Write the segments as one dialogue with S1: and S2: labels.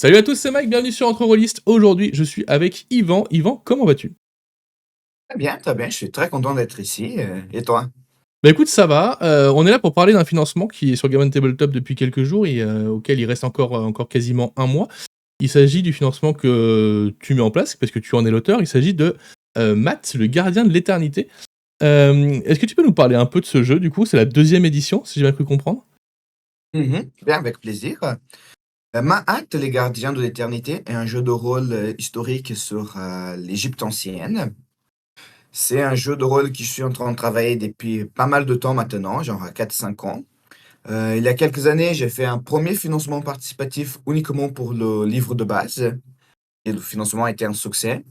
S1: Salut à tous, c'est Mike, bienvenue sur Entre Rôlistes. Aujourd'hui, je suis avec Yvan. Yvan, comment vas-tu?
S2: Très bien, je suis très content d'être ici, et toi?
S1: Bah écoute, ça va. On est là pour parler d'un financement qui est sur Game Tabletop depuis quelques jours et auquel il reste encore quasiment un mois. Il s'agit du financement que tu mets en place, parce que tu en es l'auteur. Il s'agit de Matt, le gardien de l'éternité. Est-ce que tu peux nous parler un peu de ce jeu, du coup? C'est la deuxième édition, si j'ai bien cru comprendre.
S2: Bien, avec plaisir. Maat, les gardiens de l'éternité est un jeu de rôle, historique sur, l'Égypte ancienne. C'est un jeu de rôle que je suis en train de travailler depuis pas mal de temps maintenant, genre 4 5 ans. Il y a quelques années, j'ai fait un premier financement participatif uniquement pour le livre de base et le financement a été un succès.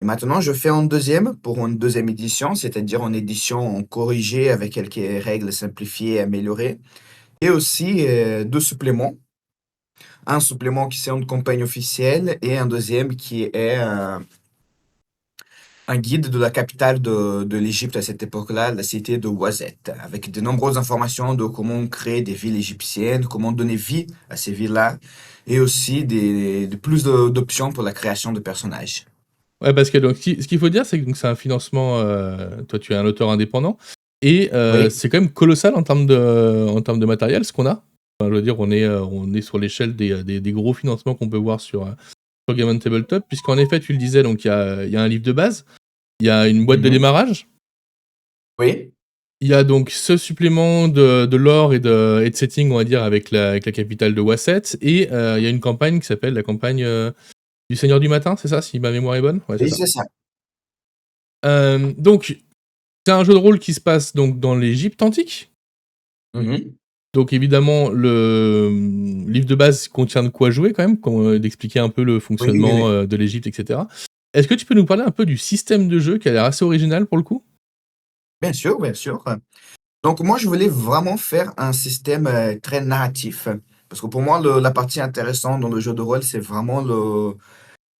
S2: Et maintenant, je fais un deuxième pour une deuxième édition, c'est-à-dire une édition corrigée avec quelques règles simplifiées et améliorées. Et aussi 2 suppléments. Un supplément qui c'est une campagne officielle et un deuxième qui est un guide de la capitale de l'Égypte à cette époque-là, la cité de Ouazet, avec de nombreuses informations de comment créer des villes égyptiennes, comment donner vie à ces villes-là, et aussi d'options pour la création de personnages.
S1: Ouais, parce que donc, ce qu'il faut dire, c'est que donc, c'est un financement. Toi, tu es un auteur indépendant et
S2: Oui,
S1: c'est quand même colossal en termes de matériel, ce qu'on a. Enfin, je veux dire, on est sur l'échelle des gros financements qu'on peut voir sur Game Tabletop, puisqu'en effet, tu le disais, donc il y a un livre de base, il y a une boîte de
S2: mhm,
S1: démarrage,
S2: oui,
S1: il y a donc ce supplément de lore et de setting, on va dire, avec la capitale de Wasset, et il y a une campagne qui s'appelle la campagne du Seigneur du Matin, c'est ça, si ma mémoire est bonne? Ouais, c'est
S2: oui,
S1: ça.
S2: c'est ça.
S1: Donc, c'est un jeu de rôle qui se passe donc dans l'Égypte antique.
S2: Mhm.
S1: Donc évidemment, le livre de base contient de quoi jouer quand même, d'expliquer un peu le
S2: Oui, oui,
S1: fonctionnement
S2: oui.
S1: de l'Égypte, etc. Est-ce que tu peux nous parler un peu du système de jeu qui a l'air assez original pour le coup?
S2: Bien sûr, bien sûr. Donc moi, je voulais vraiment faire un système très narratif. Parce que pour moi, la partie intéressante dans le jeu de rôle, c'est vraiment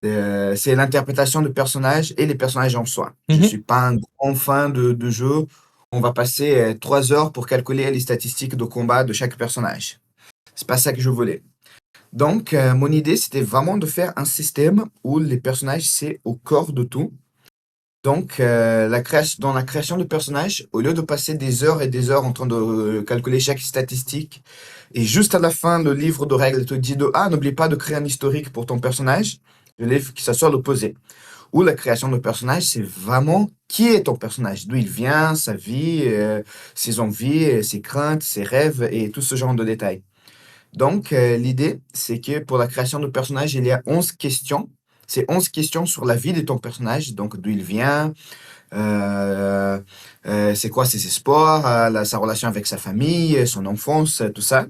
S2: c'est l'interprétation de personnages et les personnages en soi. Je
S1: Mhm.
S2: suis pas un grand fan de jeu. On va passer 3 heures pour calculer les statistiques de combat de chaque personnage. C'est pas ça que je voulais. Donc, mon idée, c'était vraiment de faire un système où les personnages, c'est au corps de tout. Donc, dans la création de personnages, au lieu de passer des heures et des heures en train de calculer chaque statistique, et juste à la fin, le livre de règles te dit de ah, n'oublie pas de créer un historique pour ton personnage, le livre qui s'assoit l'opposé. Ou la création de personnage, c'est vraiment qui est ton personnage, d'où il vient, sa vie, ses envies, ses craintes, ses rêves et tout ce genre de détails. Donc, l'idée, c'est que pour la création de personnage, il y a 11 questions. C'est 11 questions sur la vie de ton personnage, donc d'où il vient, euh, c'est quoi ses espoirs, sa relation avec sa famille, son enfance, tout ça.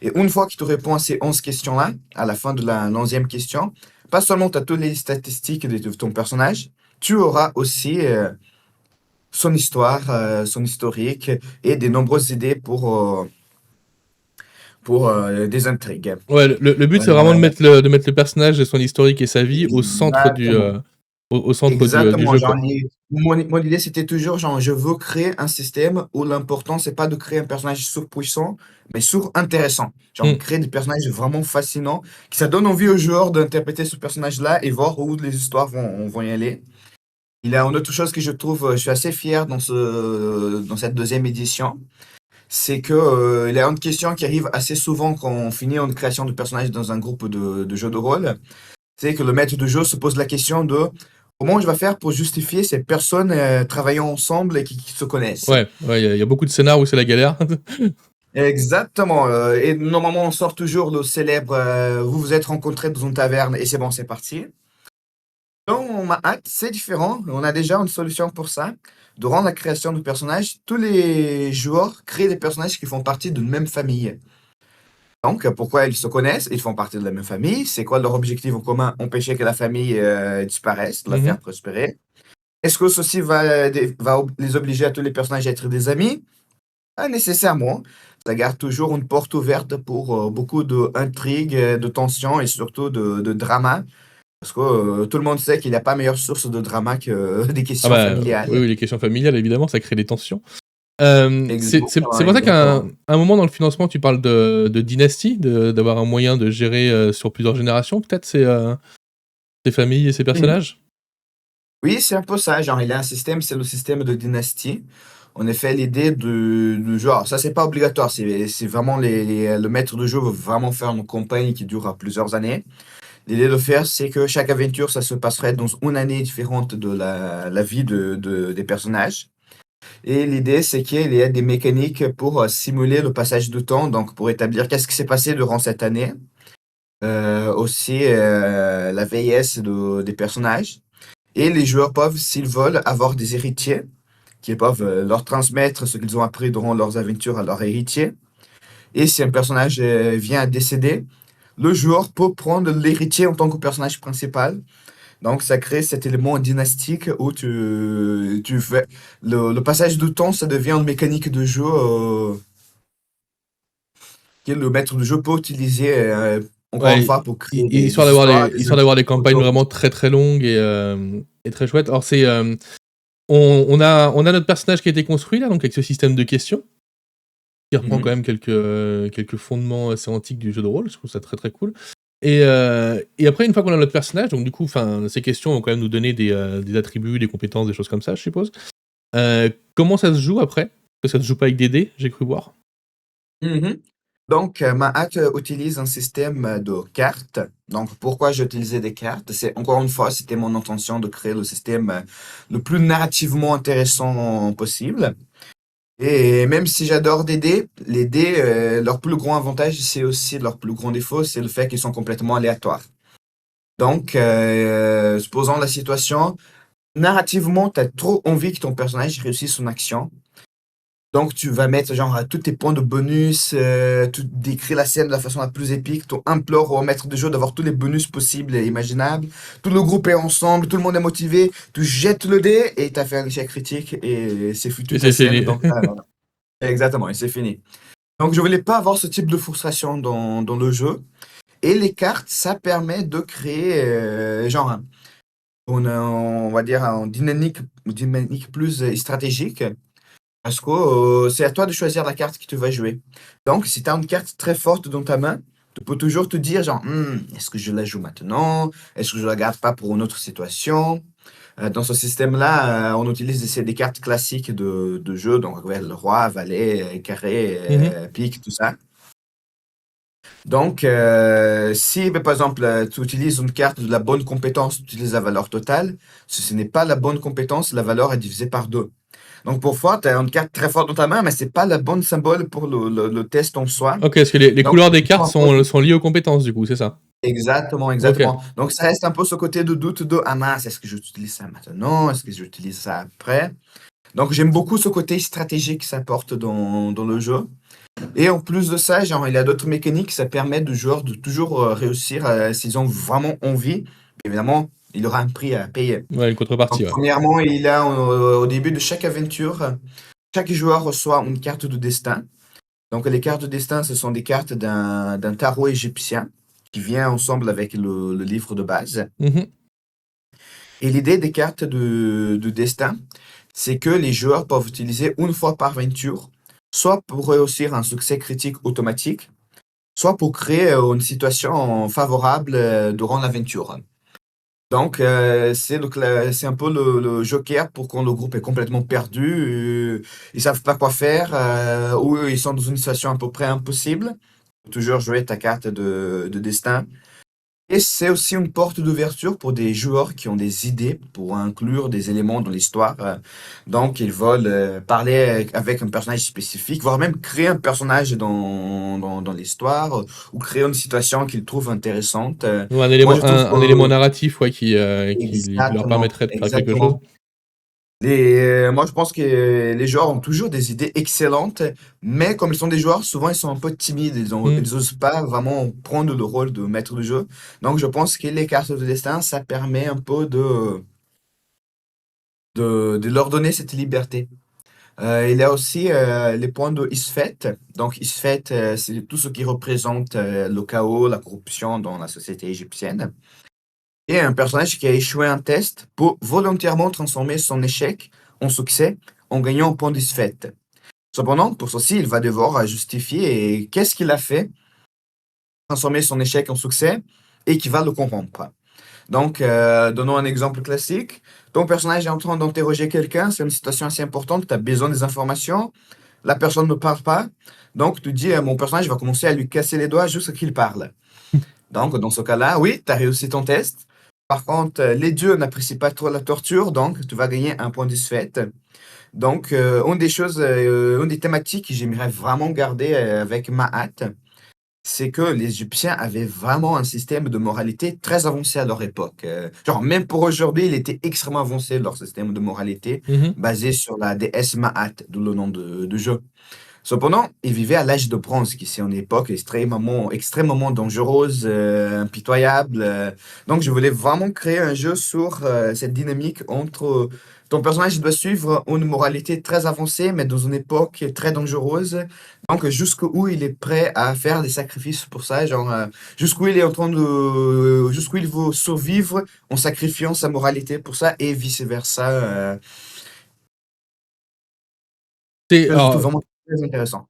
S2: Et une fois que tu réponds à ces 11 questions-là, à la fin de la 11e question, pas seulement tu as toutes les statistiques de ton personnage, tu auras aussi son histoire, son historique et de nombreuses idées pour des intrigues.
S1: Ouais, le but, c'est vraiment de mettre le personnage et son historique et sa vie au centre
S2: Exactement.
S1: au centre du
S2: Exactement,
S1: jeu,
S2: genre,
S1: quoi.
S2: mon idée c'était toujours, genre, je veux créer un système où l'important c'est pas de créer un personnage surpuissant, mais intéressant. Genre,
S1: Hmm.
S2: créer des personnages vraiment fascinants, que ça donne envie aux joueurs d'interpréter ce personnage-là et voir où les histoires vont y aller. Il y a une autre chose que je trouve, je suis assez fier dans cette deuxième édition, c'est que, il y a une question qui arrive assez souvent quand on finit une création de personnage dans un groupe de jeux de rôle. C'est que le maître de jeu se pose la question de comment je vais faire pour justifier ces personnes travaillant ensemble et qui se connaissent.
S1: Ouais, ouais, il y a beaucoup de scénars où c'est la galère.
S2: Exactement. Et normalement, on sort toujours le célèbre vous vous êtes rencontrés dans une taverne et c'est bon, c'est parti. Dans ma hâte, c'est différent. On a déjà une solution pour ça. Durant la création de personnages, tous les joueurs créent des personnages qui font partie d'une même famille. Donc, pourquoi ils se connaissent? Ils font partie de la même famille. C'est quoi leur objectif en commun? Empêcher que la famille disparaisse, la
S1: Mhm.
S2: faire prospérer. Est-ce que ceci va les obliger à tous les personnages à être des amis? Pas nécessairement. Ça garde toujours une porte ouverte pour beaucoup d'intrigues, de tensions et surtout de drama. Parce que tout le monde sait qu'il n'y a pas meilleure source de drama que des
S1: Ah
S2: questions
S1: bah,
S2: familiales.
S1: oui, oui, les questions familiales, évidemment, ça crée des tensions.
S2: Exactement,
S1: C'est pour ça qu'à
S2: exactement.
S1: un moment dans le financement, tu parles de dynastie, d'avoir un moyen de gérer, sur plusieurs générations peut-être ces familles et ces
S2: Mhm.
S1: personnages?
S2: Oui, c'est un peu ça. Genre, il y a un système, c'est le système de dynastie. En effet, l'idée de genre, ça, c'est pas obligatoire. C'est vraiment le maître de jeu veut vraiment faire une campagne qui dure plusieurs années. L'idée de faire, c'est que chaque aventure, ça se passerait dans une année différente de la vie des personnages. Et l'idée, c'est qu'il y a des mécaniques pour simuler le passage du temps, donc pour établir qu'est-ce qui s'est passé durant cette année. Aussi, la vieillesse des personnages. Et les joueurs peuvent, s'ils veulent, avoir des héritiers qui peuvent leur transmettre ce qu'ils ont appris durant leurs aventures à leur héritier. Et si un personnage vient à décéder, le joueur peut prendre l'héritier en tant que personnage principal. Donc, ça crée cet élément dynastique où tu fais le passage du temps, ça devient une mécanique de jeu que le maître de jeu peut utiliser encore une
S1: Ouais,
S2: fois pour créer
S1: histoire
S2: des histoires, des
S1: d'avoir des
S2: intrigues
S1: campagnes
S2: autour de
S1: vraiment
S2: ça.
S1: très, très longues et très chouettes. Alors on a notre personnage qui a été construit là, donc avec ce système de questions, qui reprend quand
S2: Mhm.
S1: même quelques fondements, sémantiques du jeu de rôle. Je trouve ça très, très cool et après une fois qu'on a notre personnage, donc du coup, enfin, ces questions vont quand même nous donner des attributs, des compétences, des choses comme ça, je suppose. Comment ça se joue après? Parce que ça se joue pas avec des dés, j'ai cru voir.
S2: Mhm. Donc, Mahat utilise un système de cartes. Donc, pourquoi j'ai utilisé des cartes? C'est encore une fois, c'était mon intention de créer le système le plus narrativement intéressant possible. Et même si j'adore des dés, les dés, leur plus grand avantage, c'est aussi leur plus grand défaut, c'est le fait qu'ils sont complètement aléatoires. Donc, supposons la situation, narrativement, tu as trop envie que ton personnage réussisse son action. Donc, tu vas mettre genre tous tes points de bonus, tu décris la scène de la façon la plus épique, tu implores au maître de jeu d'avoir tous les bonus possibles et imaginables. Tout le groupe est ensemble, tout le monde est motivé, tu jettes le dé et tu as fait un échec critique et c'est foutu
S1: Et
S2: ta
S1: c'est
S2: scène.
S1: fini.
S2: Donc, exactement, et c'est fini. Donc, je voulais pas avoir ce type de frustration dans le jeu. Et les cartes, ça permet de créer, on va dire, une dynamique plus stratégique. Parce que c'est à toi de choisir la carte que tu vas jouer. Donc, si tu as une carte très forte dans ta main, tu peux toujours te dire, genre, est-ce que je la joue maintenant? Est-ce que je la garde pas pour une autre situation? Dans ce système-là, on utilise des cartes classiques de jeu, donc ouais, le roi, valet, carré,
S1: Mmh.
S2: pique, tout ça. Donc, si par exemple tu utilises une carte de la bonne compétence, tu utilises la valeur totale. Si ce n'est pas la bonne compétence, la valeur est divisée par deux. Donc, parfois, tu as une carte très forte dans ta main, mais c'est pas le bon symbole pour le test en soi.
S1: OK, parce que les
S2: Donc,
S1: couleurs
S2: c'est
S1: des cartes
S2: toujours un peu
S1: sont liées aux compétences du coup, c'est ça?
S2: exactement,
S1: OK.
S2: exactement. Donc, ça reste un peu ce côté de doute de ah mince, est-ce que j'utilise ça maintenant? Est-ce que j'utilise ça après? Donc, j'aime beaucoup ce côté stratégique que ça apporte dans le jeu. Et en plus de ça, genre, il y a d'autres mécaniques, ça permet aux joueurs de toujours réussir s'ils ont vraiment envie. Évidemment, il y aura un prix à payer.
S1: Ouais, une
S2: Donc,
S1: contrepartie, ouais.
S2: premièrement, il a au début de chaque aventure, chaque joueur reçoit une carte de destin. Donc, les cartes de destin, ce sont des cartes d'un tarot égyptien qui vient ensemble avec le livre de base.
S1: Mmh.
S2: Et l'idée des cartes de destin, c'est que les joueurs peuvent utiliser une fois par aventure, soit pour réussir un succès critique automatique, soit pour créer une situation favorable durant l'aventure. Donc, c'est un peu le joker pour quand le groupe est complètement perdu, ils savent pas quoi faire, ou ils sont dans une situation à peu près impossible. Faut toujours jouer ta carte de destin. Et c'est aussi une porte d'ouverture pour des joueurs qui ont des idées pour inclure des éléments dans l'histoire. Donc, ils veulent parler avec un personnage spécifique, voire même créer un personnage dans l'histoire, ou créer une situation qu'ils trouvent intéressante.
S1: Ouais,
S2: Moi, je trouve
S1: un élément
S2: que...
S1: narratif, ouais, qui leur
S2: Exactement,
S1: permettrait de faire quelque chose.
S2: exactement. Moi, je pense que les joueurs ont toujours des idées excellentes, mais comme ils sont des joueurs, souvent ils sont un peu timides,
S1: Mmh.
S2: ils osent pas vraiment prendre le rôle de maître de jeu. Donc, je pense que les cartes de destin, ça permet un peu de leur donner cette liberté. Il y a aussi les points de Isfet. Donc, Isfet, c'est tout ce qui représente le chaos, la corruption dans la société égyptienne. Et un personnage qui a échoué un test peut volontairement transformer son échec en succès en gagnant un point d'Isfet. Cependant, pour ceci, il va devoir justifier qu'est-ce qu'il a fait, transformer son échec en succès et qui va le corrompre. Donc, donnons un exemple classique. Ton personnage est en train d'interroger quelqu'un, c'est une situation assez importante, tu as besoin des informations, la personne ne parle pas, donc tu dis, mon personnage va commencer à lui casser les doigts jusqu'à qu'il parle. Donc, dans ce cas-là, oui, tu as réussi ton test. Par contre, les dieux n'apprécient pas trop la torture, donc tu vas gagner un point de disfaite. Donc, une des thématiques que j'aimerais vraiment garder avec Ma'at, c'est que les Égyptiens avaient vraiment un système de moralité très avancé à leur époque. Genre, même pour aujourd'hui, il était extrêmement avancé, leur système de moralité,
S1: Mhm.
S2: basé sur la déesse Ma'at, d'où le nom de jeu. Cependant, ils vivaient à l'âge de bronze, qui c'est une époque extrêmement dangereuse, impitoyable. Donc, je voulais vraiment créer un jeu sur cette dynamique entre ton personnage doit suivre une moralité très avancée, mais dans une époque très dangereuse. Donc, jusqu'où il est prêt à faire des sacrifices pour ça, genre jusqu'où il est en train jusqu'où il veut survivre en sacrifiant sa moralité pour ça et vice-versa. Je trouve
S1: Alors,
S2: vraiment très intéressant.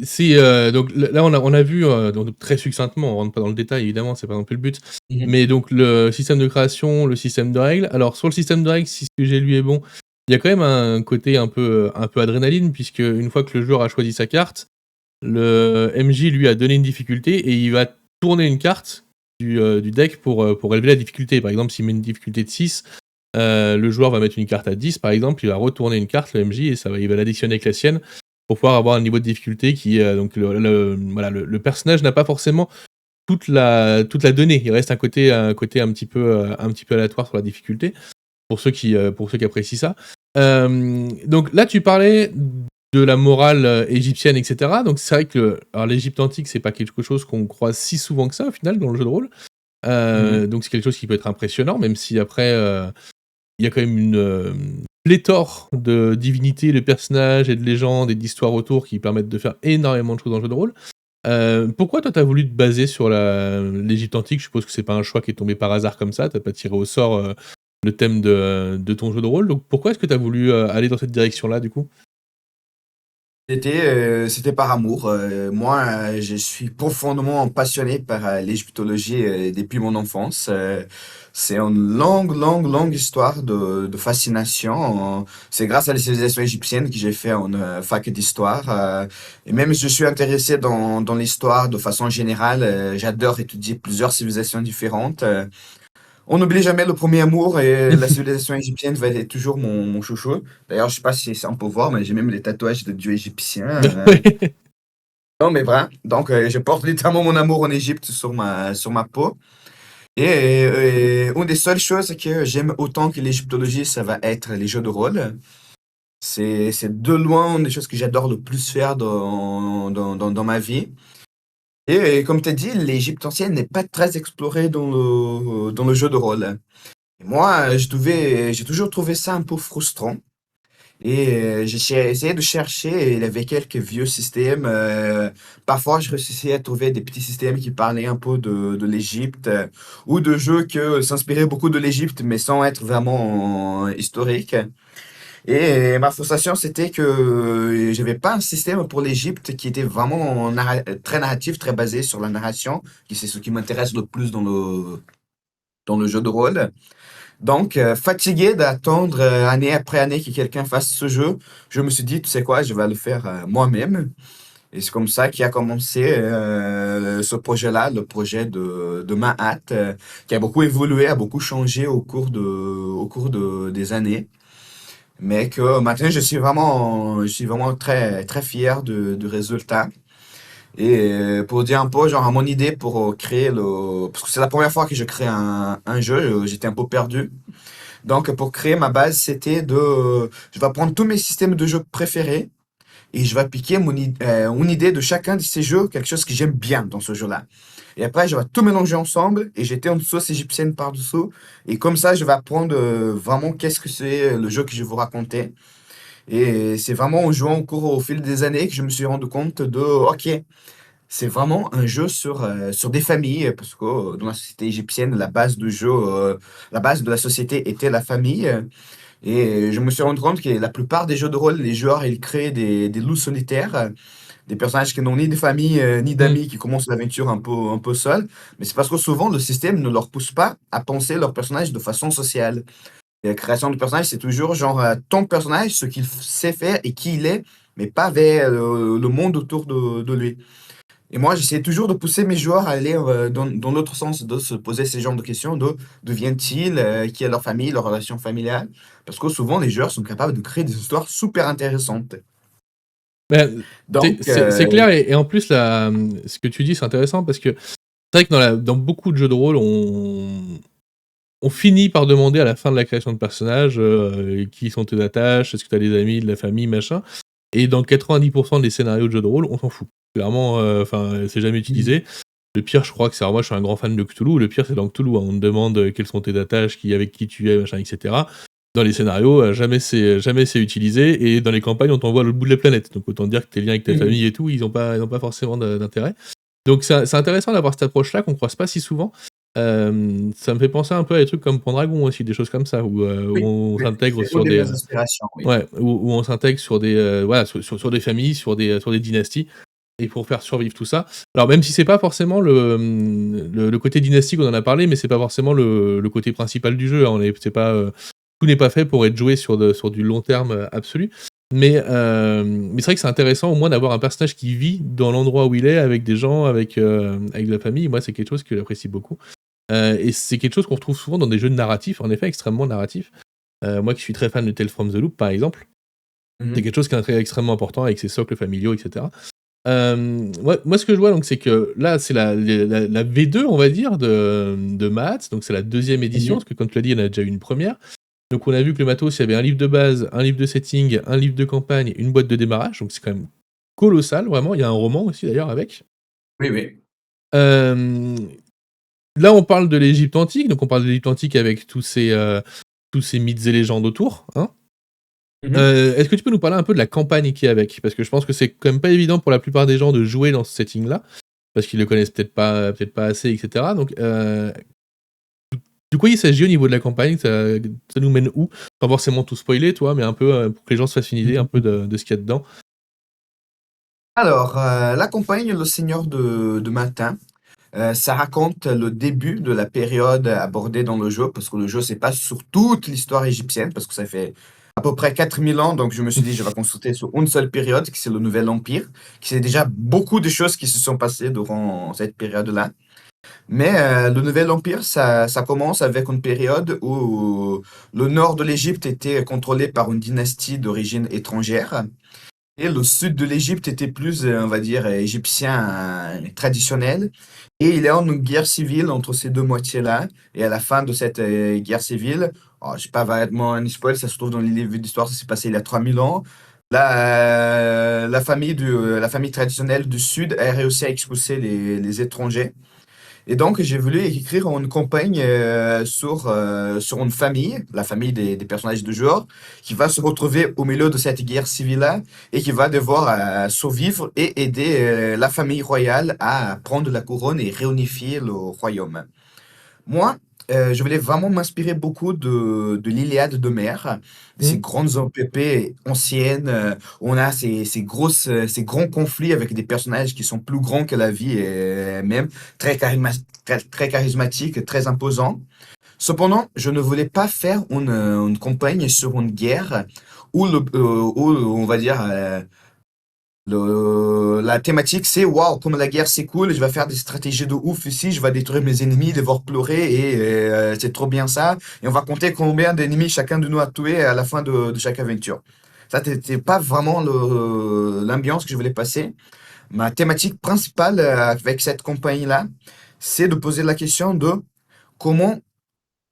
S1: si, donc là, on a vu, donc très succinctement, on rentre pas dans le détail évidemment, c'est pas non plus le but.
S2: Mhm.
S1: Mais donc le système de création, le système de règles. Alors sur le système de règles, si ce que j'ai lu est bon, il y a quand même un côté un peu adrénaline puisque une fois que le joueur a choisi sa carte, le MJ lui a donné une difficulté et il va tourner une carte du deck pour élever la difficulté. Par exemple, s'il met une difficulté de 6, le joueur va mettre une carte à 10 par exemple, il va retourner une carte, le MJ, et il va l'additionner avec la sienne pour pouvoir avoir un niveau de difficulté qui donc voilà, le personnage n'a pas forcément toute la donnée. Il reste un côté un petit peu aléatoire sur la difficulté pour ceux qui apprécient ça. Donc là, tu parlais de la morale égyptienne, etc. Donc c'est vrai que alors l'Égypte antique, c'est pas quelque chose qu'on croise si souvent que ça au final dans le jeu de rôle.
S2: Mhm.
S1: Donc c'est quelque chose qui peut être impressionnant, même si après il y a quand même une pléthore de divinités, de personnages et de légendes et d'histoires autour qui permettent de faire énormément de choses dans le jeu de rôle. Pourquoi toi t'as voulu te baser sur l'Égypte antique? Je suppose que c'est pas un choix qui est tombé par hasard comme ça, t'as pas tiré au sort le thème de ton jeu de rôle. Donc pourquoi est-ce que t'as voulu aller dans cette direction-là du coup?
S2: C'était par amour. Moi, je suis profondément passionné par l'égyptologie depuis mon enfance. C'est une longue histoire de fascination. C'est grâce à la civilisation égyptienne que j'ai fait une fac d'histoire. Et même je suis intéressé dans l'histoire de façon générale. J'adore étudier plusieurs civilisations différentes. On n'oublie jamais le premier amour et la civilisation égyptienne va être toujours mon chouchou. D'ailleurs, je sais pas si on peut voir, mais j'ai même les tatouages de dieux égyptiens. Non, mais vrai. Donc, je porte littéralement mon amour en Égypte sur ma peau. Et une des seules choses que j'aime autant que l'égyptologie, ça va être les jeux de rôle. C'est de loin une des choses que j'adore le plus faire dans ma vie. Et comme tu as dit, l'Égypte ancienne n'est pas très explorée dans le jeu de rôle. Et moi, j'ai toujours trouvé ça un peu frustrant. Et essayé de chercher, et il y avait quelques vieux systèmes. Parfois, je réussissais à trouver des petits systèmes qui parlaient un peu de l'Égypte, ou de jeux qui s'inspiraient beaucoup de l'Égypte, mais sans être vraiment historiques. Et ma frustration, c'était que j'avais pas un système pour l'Égypte qui était vraiment très narratif, très basé sur la narration, qui c'est ce qui m'intéresse le plus dans le jeu de rôle. Donc, fatigué d'attendre année après année que quelqu'un fasse ce jeu, je me suis dit, tu sais quoi, je vais le faire moi-même. Et c'est comme ça qu'a commencé ce projet-là, le projet de Mahat, qui a beaucoup évolué, a beaucoup changé au cours des années. Mais que maintenant, je suis vraiment très fier du résultat. Et pour dire un peu, genre, mon idée pour créer parce que c'est la première fois que je crée un jeu, j'étais un peu perdu. Donc, pour créer ma base, c'était je vais prendre tous mes systèmes de jeu préférés et je vais piquer une idée de chacun de ces jeux, quelque chose que j'aime bien dans ce jeu-là. Et après, je vais tout mélanger ensemble et jeter une sauce égyptienne par-dessous. Et comme ça, je vais apprendre vraiment qu'est-ce que c'est le jeu que je vais vous raconter. Et c'est vraiment en jouant au cours au fil des années que je me suis rendu compte OK, C'est vraiment un jeu sur des familles, parce que dans la société égyptienne, la base de la société était la famille. Et je me suis rendu compte que la plupart des jeux de rôle, les joueurs, ils créent des loups solitaires, des personnages qui n'ont ni de famille ni
S1: Mmh.
S2: d'amis, qui commencent l'aventure un peu seuls. Mais c'est parce que souvent, le système ne leur pousse pas à penser leur personnage de façon sociale. Et la création de personnage, c'est toujours genre ton personnage, ce qu'il sait faire et qui il est, mais pas vers le monde autour de lui. Et moi, j'essaie toujours de pousser mes joueurs à aller dans l'autre sens, de se poser ces genres de questions, de d'où viennent-ils, qui est leur famille, leur relation familiale. Parce que souvent, les joueurs sont capables de créer des histoires super intéressantes.
S1: Bah,
S2: Donc,
S1: c'est clair et en plus ce que tu dis, c'est intéressant parce que c'est vrai que dans beaucoup de jeux de rôle, on finit par demander à la fin de la création de personnages, qui sont tes attaches, est-ce que tu as des amis, de la famille, machin et dans 90 des scénarios de jeux de rôle, on s'en fout. Clairement, enfin, c'est jamais
S2: mmh,
S1: utilisé. Le pire, je crois que c'est alors moi, je suis un grand fan de Cthulhu, le pire, c'est dans Cthulhu, hein. On te demande, quelles sont tes attaches, avec qui tu es, machin et cetera. Dans les scénarios, jamais c'est utilisé et dans les campagnes, on t'envoie à l'autre bout de la planète. Donc autant dire que tes liens avec ta
S2: mmh,
S1: famille et tout, ils ont pas forcément d'intérêt. Donc c'est intéressant d'avoir cette approche-là qu'on croise pas si souvent. Ça me fait penser un peu à des trucs comme Pendragon aussi, des choses comme ça où
S2: oui,
S1: on
S2: oui,
S1: s'intègre
S2: c'est une
S1: sur
S2: de
S1: des,
S2: mes inspirations, oui.
S1: ouais, où on s'intègre sur des, voilà, sur des familles, sur des dynasties et pour faire survivre tout ça. Alors même si c'est pas forcément le côté dynastique, on en a parlé, mais c'est pas forcément le côté principal du jeu, hein. C'est pas, tout n'est pas fait pour être joué sur du long terme, absolu. Mais c'est vrai que c'est intéressant au moins d'avoir un personnage qui vit dans l'endroit où il est, avec des gens, avec de la famille. Moi, c'est quelque chose que j'apprécie beaucoup. Et c'est quelque chose qu'on retrouve souvent dans des jeux de narratifs, en effet, extrêmement narratifs. Moi qui suis très fan de Tales from the Loop, par exemple, c'est
S2: Mmh.
S1: quelque chose qui est extrêmement important avec ses socles familiaux, et cetera. Moi, ce que je vois, donc, c'est que là, c'est la V2, on va dire, de Mahatz, donc c'est la deuxième édition,
S2: Mmh.
S1: parce que comme tu l'as dit, il y en a déjà eu une première. Donc on a vu que le matos, il y avait un livre de base, un livre de setting, un livre de campagne, une boîte de démarrage, donc c'est quand même colossal, vraiment. Il y a un roman aussi d'ailleurs avec.
S2: Oui, oui.
S1: Hem, Là, on parle de l'Égypte antique, donc on parle de l'Égypte antique avec tous ces mythes et légendes autour, hein.
S2: Mmh.
S1: Est-ce que tu peux nous parler un peu de la campagne qui est avec? Parce que je pense que c'est quand même pas évident pour la plupart des gens de jouer dans ce setting-là, parce qu'ils le connaissent peut-être pas assez et cetera. Donc, de quoi il s'agit au niveau de la campagne? Ça nous mène où? Sans forcément tout spoiler, toi, mais un peu, pour que les gens se fassent une idée un peu de ce qu'il y a dedans.
S2: Alors, la campagne Le Seigneur de Matin, ça raconte le début de la période abordée dans le jeu, parce que le jeu se passe sur toute l'histoire égyptienne, parce que ça fait à peu près 4000 ans, donc je me suis dit, je vais consulter sur une seule période, qui c'est le Nouvel Empire, qui c'est déjà beaucoup de choses qui se sont passées durant cette période-là. Mais le Nouvel Empire, ça commence avec une période où le nord de l'Égypte était contrôlé par une dynastie d'origine étrangère. Et le sud de l'Égypte était plus, on va dire, égyptien traditionnel. Et il est en une guerre civile entre ces deux moitiés-là. Et à la fin de cette guerre civile, oh, je sais pas vraiment un spoil, ça se trouve dans les livres d'histoire, ça s'est passé il y a 3000 ans. La famille traditionnelle du sud a réussi à expulser les étrangers. Et donc, j'ai voulu écrire une campagne sur une famille, la famille des personnages du joueur, qui va se retrouver au milieu de cette guerre civile-là et qui va devoir survivre et aider la famille royale à prendre la couronne et réunifier le royaume. Moi, je voulais vraiment m'inspirer beaucoup de l'Iliade d'Homère, de ces
S1: Mmh.
S2: grandes épopées anciennes, où on a ces grands conflits avec des personnages qui sont plus grands que la vie même, très charismatiques, très imposants. Cependant, je ne voulais pas faire une campagne sur une guerre où on va dire, la thématique, c'est waouh, comme la guerre c'est cool, je vais faire des stratégies de ouf ici, je vais détruire mes ennemis, les voir pleurer et c'est trop bien ça. Et on va compter combien d'ennemis chacun de nous a tué à la fin de chaque aventure. Ça, c'était pas vraiment l'ambiance que je voulais passer. Ma thématique principale avec cette compagnie-là, c'est de poser la question de comment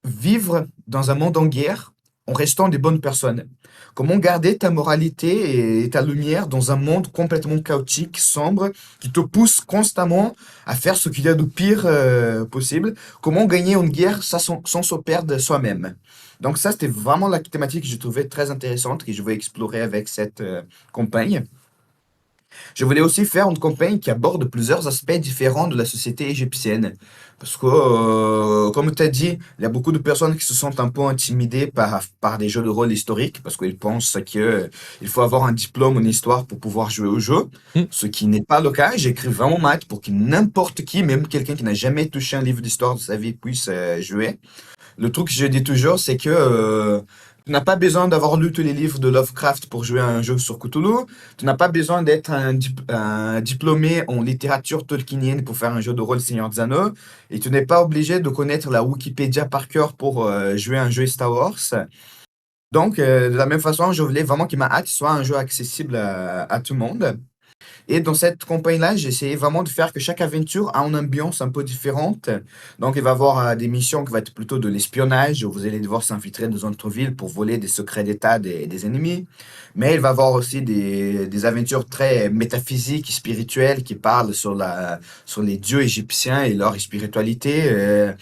S2: vivre dans un monde en guerre en restant des bonnes personnes. Comment garder ta moralité et ta lumière dans un monde complètement chaotique, sombre, qui te pousse constamment à faire ce qu'il y a de pire possible. Comment gagner une guerre sans se perdre soi-même. Donc ça, c'était vraiment la thématique que je trouvais très intéressante, que je vais explorer avec cette campagne. Je voulais aussi faire une campagne qui aborde plusieurs aspects différents de la société égyptienne. Parce que, comme tu as dit, il y a beaucoup de personnes qui se sentent un peu intimidées par des jeux de rôle historiques, parce qu'ils pensent qu'il faut avoir un diplôme en histoire pour pouvoir jouer au jeu,
S1: Mmh.
S2: ce qui n'est pas le cas. J'écris vraiment maths pour que n'importe qui, même quelqu'un qui n'a jamais touché un livre d'histoire de sa vie, puisse jouer. Le truc que je dis toujours, c'est que tu n'as pas besoin d'avoir lu tous les livres de Lovecraft pour jouer à un jeu sur Cthulhu. Tu n'as pas besoin d'être un diplômé en littérature tolkienienne pour faire un jeu de rôle Seigneur des Anneaux. Et tu n'es pas obligé de connaître la Wikipédia par cœur pour jouer à un jeu Star Wars. Donc, de la même façon, je voulais vraiment que ma hâte soit un jeu accessible à tout le monde. Et dans cette campagne-là, j'ai essayé vraiment de faire que chaque aventure a une ambiance un peu différente. Donc, il va y avoir des missions qui vont être plutôt de l'espionnage, où vous allez devoir s'infiltrer dans une autre ville pour voler des secrets d'État des ennemis. Mais il va y avoir aussi des aventures très métaphysiques et spirituelles qui parlent sur les dieux égyptiens et leur spiritualité.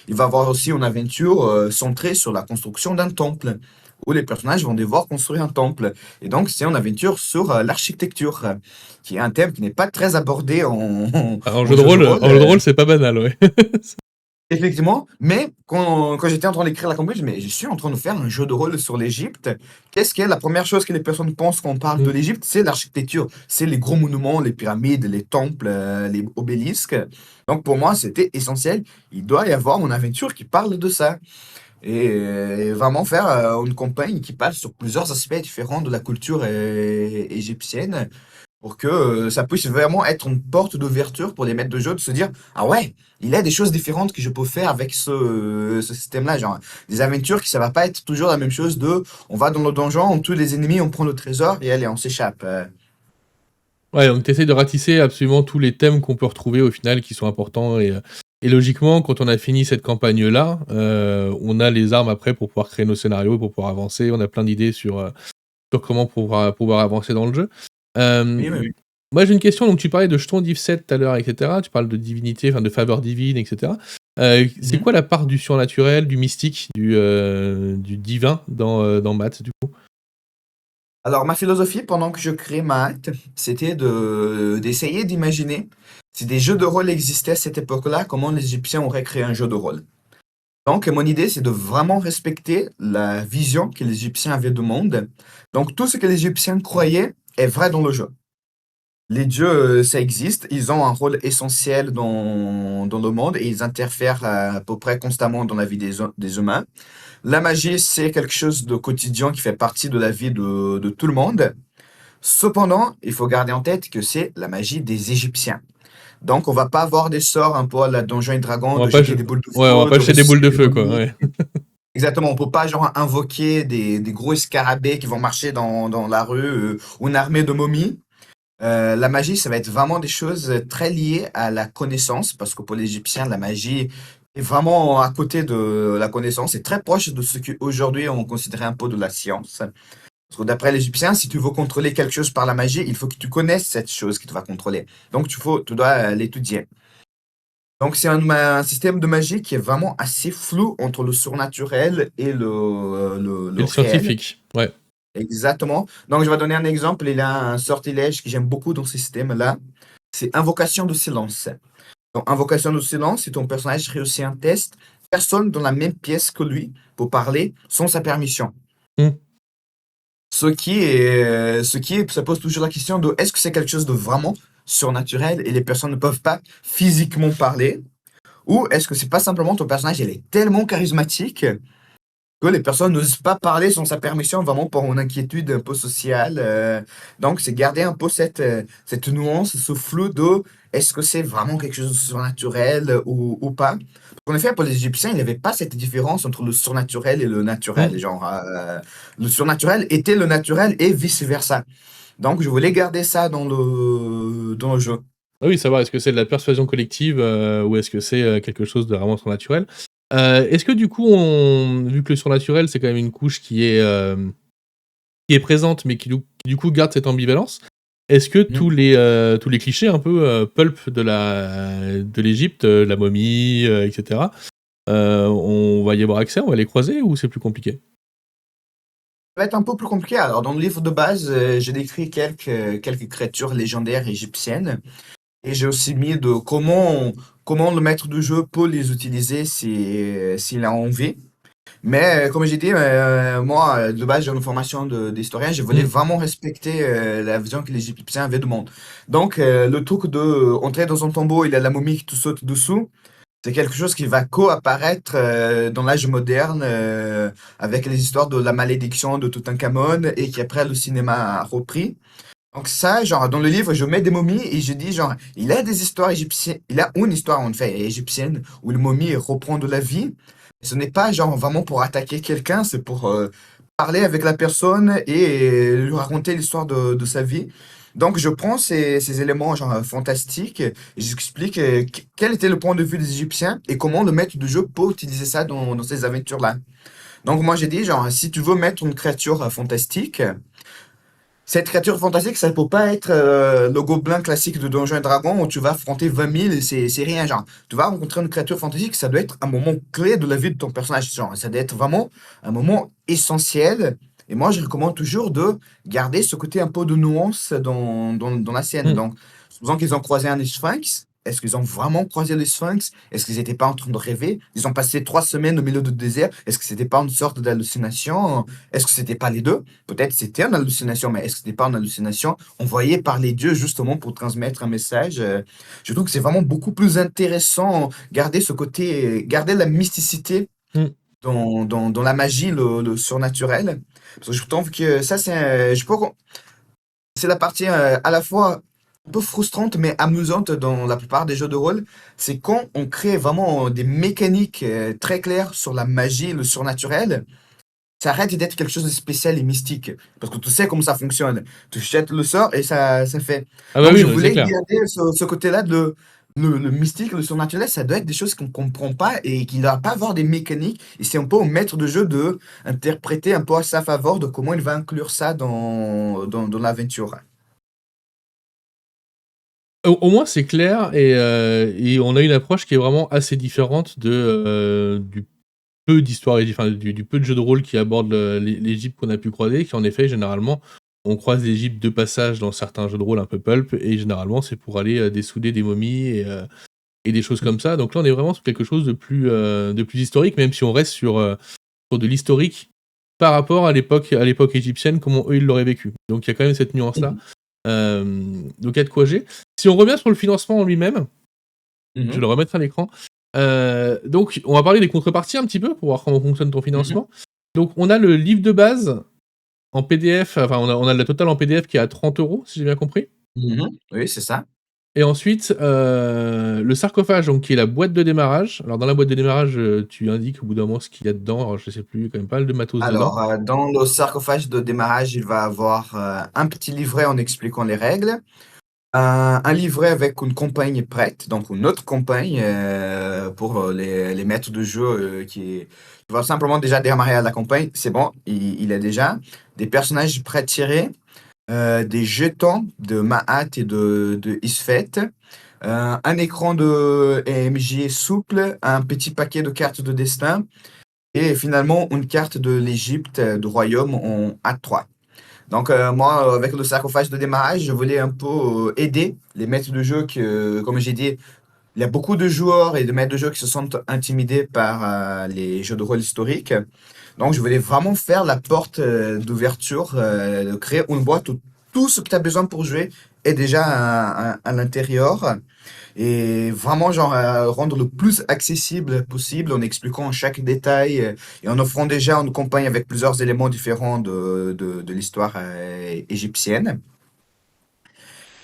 S2: Il va y avoir aussi une aventure centrée sur la construction d'un temple, où les personnages vont devoir construire un temple. Et donc, c'est une aventure sur l'architecture, qui est un thème qui n'est pas très abordé
S1: Ah, en
S2: en
S1: jeu de
S2: jeu de
S1: rôle,
S2: rôle,
S1: c'est pas banal, ouais.
S2: effectivement. Mais quand j'étais en train d'écrire la campagne, je suis en train de faire un jeu de rôle sur l'Égypte. Qu'est-ce qui est la première chose que les personnes pensent quand on parle de
S1: Mmh.
S2: l'Égypte? C'est l'architecture, c'est les gros monuments, les pyramides, les temples, les obélisques. Donc, pour moi, c'était essentiel. Il doit y avoir une aventure qui parle de ça. Et vraiment faire une campagne qui passe sur plusieurs aspects différents de la culture égyptienne pour que ça puisse vraiment être une porte d'ouverture pour les maîtres de jeu de se dire, ah ouais, il y a des choses différentes que je peux faire avec ce système-là, genre des aventures qui ça va pas être toujours la même chose de on va dans le donjon, on tue les ennemis, on prend le trésor et allez, on s'échappe.
S1: Ouais, donc tu de ratisser absolument tous les thèmes qu'on peut retrouver au final qui sont importants et logiquement, quand on a fini cette campagne-là, on a les armes après pour pouvoir créer nos scénarios, pour pouvoir avancer. On a plein d'idées sur comment pouvoir avancer dans le jeu.
S2: Oui, oui,
S1: Hem,
S2: oui.
S1: Moi j'ai une question, donc tu parlais de jetons Div 7 tout à l'heure et cetera. Tu parles de divinité, enfin de faveur divine et cetera. C'est
S2: Mhm.
S1: quoi la part du surnaturel, du mystique, du divin dans Math, du coup?
S2: Alors, ma philosophie pendant que je crée ma hâte, c'était d'essayer d'imaginer si des jeux de rôle existaient à cette époque-là, comment les Égyptiens auraient créé un jeu de rôle. Donc, mon idée, c'est de vraiment respecter la vision que les Égyptiens avaient du monde. Donc, tout ce que les Égyptiens croyaient est vrai dans le jeu. Les dieux, ça existe, ils ont un rôle essentiel dans le monde et ils interfèrent à peu près constamment dans la vie des humains. La magie, c'est quelque chose de quotidien qui fait partie de la vie de tout le monde. Cependant, il faut garder en tête que c'est la magie des Égyptiens. Donc, on va pas avoir des sorts un peu à la Donjons et Dragons,
S1: On va
S2: de
S1: pas
S2: jeter
S1: je
S2: des boules de
S1: Ouais, on va
S2: feu,
S1: pas
S2: de
S1: jeter des boules
S2: ressusciter
S1: de
S2: des
S1: feu, quoi,
S2: momies.
S1: ouais.
S2: Exactement, on peut pas genre invoquer des gros scarabées qui vont marcher dans la rue ou une armée de momies. La magie, ça va être vraiment des choses très liées à la connaissance, parce que pour les Égyptiens, la magie est vraiment à côté de la connaissance, c'est très proche de ce qu'aujourd'hui on considérait un peu de la science. Parce que d'après les Égyptiens, si tu veux contrôler quelque chose par la magie, il faut que tu connaisses cette chose qui te va contrôler. Donc tu dois l'étudier. Donc c'est un système de magie qui est vraiment assez flou entre le surnaturel et
S1: Et
S2: le
S1: le
S2: réel.
S1: scientifique, ouais.
S2: Exactement. Donc je vais donner un exemple. Il y a un sortilège que j'aime beaucoup dans ce système-là. C'est Invocation de silence. Donc Invocation de silence, si ton personnage réussit un test, personne dans la même pièce que lui pour parler sans sa permission.
S1: Mmh.
S2: Ça pose toujours la question de est-ce que c'est quelque chose de vraiment surnaturel et les personnes ne peuvent pas physiquement parler? Ou est-ce que c'est pas simplement ton personnage, il est tellement charismatique que les personnes n'osent pas parler sans sa permission, vraiment pour une inquiétude un peu sociale. Donc, c'est garder un peu cette nuance, ce flou de est-ce que c'est vraiment quelque chose de surnaturel ou pas? En effet, pour les Égyptiens, il n'y avait pas cette différence entre le surnaturel et le naturel.
S1: Mmh.
S2: Genre, le surnaturel était le naturel et vice-versa. Donc, je voulais garder ça dans le jeu.
S1: Ah oui, savoir est-ce que c'est de la persuasion collective, ou est-ce que c'est, quelque chose de vraiment surnaturel? Est-ce que du coup vu que le surnaturel, c'est quand même une couche qui est présente, mais qui du coup garde cette ambivalence, est-ce que
S2: Mhm.
S1: tous les clichés un peu, pulp de l'Égypte, la momie, et cetera, on va y avoir accès, on va les croiser ou c'est plus compliqué?
S2: va être un peu plus compliqué. Alors, dans le livre de base, j'ai décrit quelques créatures légendaires égyptiennes. Et j'ai aussi mis de comment le maître de jeu peut les utiliser s'il a envie. Mais comme j'ai dit, moi, de base, j'ai une formation d'historien. Je voulais
S1: Mm.
S2: vraiment respecter la vision que les Égyptiens avaient du monde. Donc, le truc de entrer dans un tombeau, il y a la momie qui te saute dessous. C'est quelque chose qui va co-apparaître dans l'âge moderne avec les histoires de la malédiction de Toutankhamon et qui après le cinéma a repris. Donc ça, genre, dans le livre, je mets des momies et je dis, genre, il a des histoires égyptiennes, il a une histoire, en fait, égyptienne, où le momie reprend de la vie. Ce n'est pas, genre, vraiment pour attaquer quelqu'un, c'est pour parler avec la personne et lui raconter l'histoire de sa vie. Donc, je prends ces éléments, genre, fantastiques, et j'explique quel était le point de vue des Égyptiens et comment le maître du jeu peut utiliser ça dans ces aventures-là. Donc, moi, j'ai dit, genre, si tu veux mettre une créature fantastique, cette créature fantastique, ça peut pas être le gobelin classique de Donjons et Dragons où tu vas affronter 20 000 et c'est rien, genre. Tu vas rencontrer une créature fantastique, ça doit être un moment clé de la vie de ton personnage, genre. Ça doit être vraiment un moment essentiel. Et moi, je recommande toujours de garder ce côté un peu de nuance dans la scène.
S1: Mm.
S2: Donc, supposons qu'ils ont croisé un Sphinx. Est-ce qu'ils ont vraiment croisé le Sphinx? Est-ce qu'ils n'étaient pas en train de rêver? Ils ont passé 3 semaines au milieu du désert. Est-ce que c'était pas une sorte d'hallucination? Est-ce que c'était pas les deux? Peut-être c'était une hallucination, mais est-ce que c'était pas une hallucination envoyée par les dieux justement pour transmettre un message? Je trouve que c'est vraiment beaucoup plus intéressant, garder ce côté, garder la mysticité
S1: Mm.
S2: dans la magie, le surnaturel. Parce que je trouve que ça, c'est la partie à la fois un peu frustrante mais amusante dans la plupart des jeux de rôle. C'est quand on crée vraiment des mécaniques très claires sur la magie, le surnaturel, ça arrête d'être quelque chose de spécial et mystique. Parce que tu sais comment ça fonctionne. Tu jettes le sort et ça fait.
S1: Ah bah
S2: Donc
S1: oui,
S2: je
S1: non, mais c'est
S2: voulais
S1: clair.
S2: garder ce côté-là de le mystique, le surnaturel, ça doit être des choses qu'on ne comprend pas et qu'il ne doit pas avoir des mécaniques. Et c'est un peu au maître de jeu de interpréter un peu à sa faveur de comment il va inclure ça dans l'aventure.
S1: Au moins, c'est clair et on a une approche qui est vraiment assez différente du peu d'histoires enfin, du peu de jeux de rôle qui abordent l'Égypte qu'on a pu croiser, qui en effet, généralement, on croise l'Égypte de passage dans certains jeux de rôle un peu pulp et généralement, c'est pour aller dessouder des momies et des choses comme ça. Donc là, on est vraiment sur quelque chose de plus historique, même si on reste sur de l'historique par rapport à l'époque égyptienne, comment eux, ils l'auraient vécu. Donc il y a quand même cette nuance-là.
S2: Mhm.
S1: Donc il y a de quoi j'ai. Si on revient sur le financement en lui-même, je vais
S2: Mhm.
S1: le remettre à l'écran. Donc on va parler des contreparties un petit peu pour voir comment fonctionne ton
S2: Mhm.
S1: financement. Donc on a le livre de base en PDF, enfin on a la totale en PDF qui est à 30 €, si j'ai bien compris.
S2: Mhm. Oui, c'est ça.
S1: Et ensuite, le sarcophage, donc qui est la boîte de démarrage. Alors dans la boîte de démarrage, tu indiques au bout d'un moment ce qu'il y a dedans. Alors je sais plus, il y a quand même pas mal de matos dedans.
S2: Alors, dans le sarcophage de démarrage, il va avoir un petit livret en expliquant les règles, un livret avec une campagne prête, donc une autre campagne pour les maîtres de jeu qui va simplement déjà démarrer à la campagne. C'est bon, il a déjà des personnages pré-tirés, des jetons de Mahat et de Isfet, un écran de MJ souple, un petit paquet de cartes de destin et finalement une carte de l'Égypte, du royaume en A3. Donc, moi, avec le sarcophage de démarrage, je voulais un peu aider les maîtres de jeu que, comme j'ai dit, il y a beaucoup de joueurs et de maîtres de jeu qui se sentent intimidés par les jeux de rôle historiques. Donc, je voulais vraiment faire la porte d'ouverture, de créer une boîte où tout ce que tu as besoin pour jouer est déjà à l'intérieur. Et vraiment, genre, rendre le plus accessible possible en expliquant chaque détail et en offrant déjà une campagne avec plusieurs éléments différents de l'histoire égyptienne.